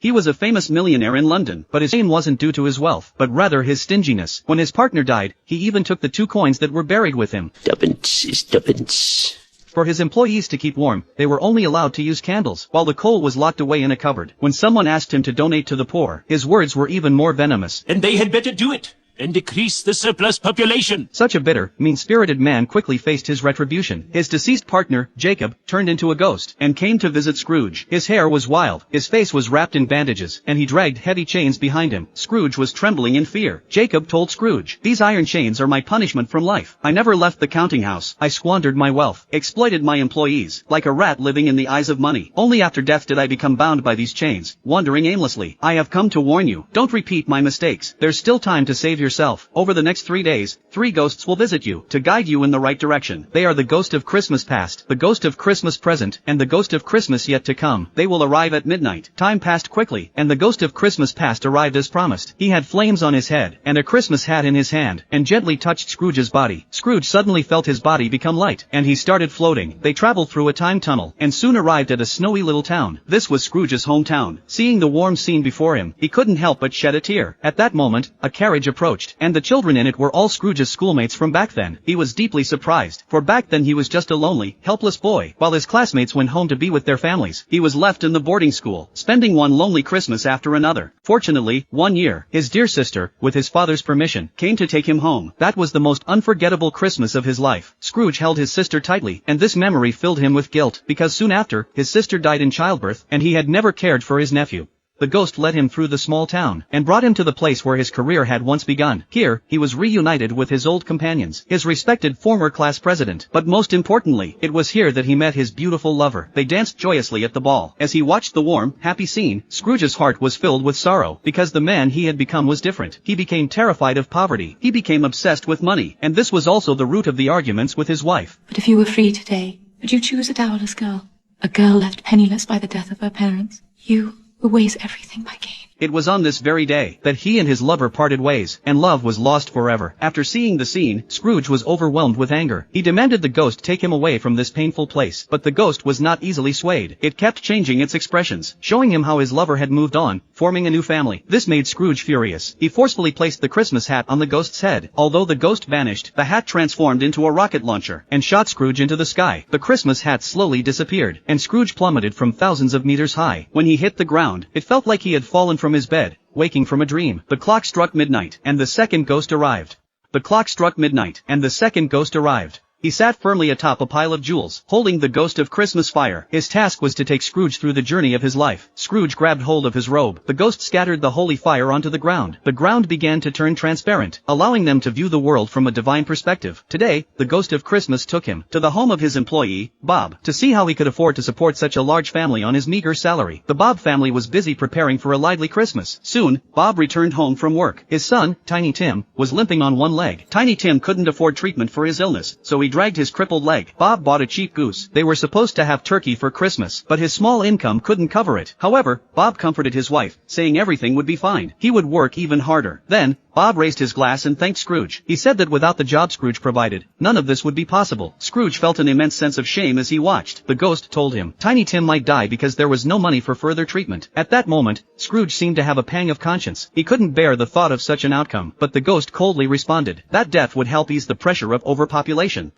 He was a famous millionaire in London, but his fame wasn't due to his wealth, but rather his stinginess. When his partner died, he even took the 2 coins that were buried with him. Tuppence. For his employees to keep warm, they were only allowed to use candles, while the coal was locked away in a cupboard. When someone asked him to donate to the poor, his words were even more venomous. And they had better do it, and decrease the surplus population. Such a bitter, mean-spirited man quickly faced his retribution. His deceased partner, Jacob, turned into a ghost, and came to visit Scrooge. His hair was wild, his face was wrapped in bandages, and he dragged heavy chains behind him. Scrooge was trembling in fear. Jacob told Scrooge, "These iron chains are my punishment from life. I never left the counting house. I squandered my wealth, exploited my employees, like a rat living in the eyes of money. Only after death did I become bound by these chains, wandering aimlessly. I have come to warn you, don't repeat my mistakes. There's still time to save yourself. Over the next 3 days, 3 ghosts will visit you, to guide you in the right direction. They are the ghost of Christmas past, the ghost of Christmas present, and the ghost of Christmas yet to come. They will arrive at midnight." Time passed quickly, and the ghost of Christmas past arrived as promised. He had flames on his head, and a Christmas hat in his hand, and gently touched Scrooge's body. Scrooge suddenly felt his body become light, and he started floating. They traveled through a time tunnel, and soon arrived at a snowy little town. This was Scrooge's hometown. Seeing the warm scene before him, he couldn't help but shed a tear. At that moment, a carriage approached, and the children in it were all Scrooge's schoolmates from back then. He was deeply surprised, for back then he was just a lonely, helpless boy. While his classmates went home to be with their families, he was left in the boarding school, spending one lonely Christmas after another. Fortunately, one year, his dear sister, with his father's permission, came to take him home. That was the most unforgettable Christmas of his life. Scrooge held his sister tightly, and this memory filled him with guilt, because soon after, his sister died in childbirth, and he had never cared for his nephew. The ghost led him through the small town, and brought him to the place where his career had once begun. Here, he was reunited with his old companions, his respected former class president. But most importantly, it was here that he met his beautiful lover. They danced joyously at the ball. As he watched the warm, happy scene, Scrooge's heart was filled with sorrow, because the man he had become was different. He became terrified of poverty. He became obsessed with money, and this was also the root of the arguments with his wife. But if you were free today, would you choose a dowerless girl? A girl left penniless by the death of her parents? You who weighs everything by gain. It was on this very day that he and his lover parted ways, and love was lost forever. After seeing the scene, Scrooge was overwhelmed with anger. He demanded the ghost take him away from this painful place, but the ghost was not easily swayed. It kept changing its expressions, showing him how his lover had moved on, forming a new family. This made Scrooge furious. He forcefully placed the Christmas hat on the ghost's head. Although the ghost vanished, the hat transformed into a rocket launcher, and shot Scrooge into the sky. The Christmas hat slowly disappeared, and Scrooge plummeted from thousands of meters high. When he hit the ground, it felt like he had fallen from his bed, waking from a dream. The clock struck midnight, and the second ghost arrived. The clock struck midnight, and the second ghost arrived. He sat firmly atop a pile of jewels, holding the ghost of Christmas fire. His task was to take Scrooge through the journey of his life. Scrooge grabbed hold of his robe. The ghost scattered the holy fire onto the ground. The ground began to turn transparent, allowing them to view the world from a divine perspective. Today, the ghost of Christmas took him to the home of his employee, Bob, to see how he could afford to support such a large family on his meager salary. The Bob family was busy preparing for a lively Christmas. Soon, Bob returned home from work. His son, Tiny Tim, was limping on one leg. Tiny Tim couldn't afford treatment for his illness, so he dragged his crippled leg. Bob bought a cheap goose. They were supposed to have turkey for Christmas, but his small income couldn't cover it. However, Bob comforted his wife, saying everything would be fine. He would work even harder. Then, Bob raised his glass and thanked Scrooge. He said that without the job Scrooge provided, none of this would be possible. Scrooge felt an immense sense of shame as he watched. The ghost told him Tiny Tim might die because there was no money for further treatment. At that moment, Scrooge seemed to have a pang of conscience. He couldn't bear the thought of such an outcome, but the ghost coldly responded that death would help ease the pressure of overpopulation.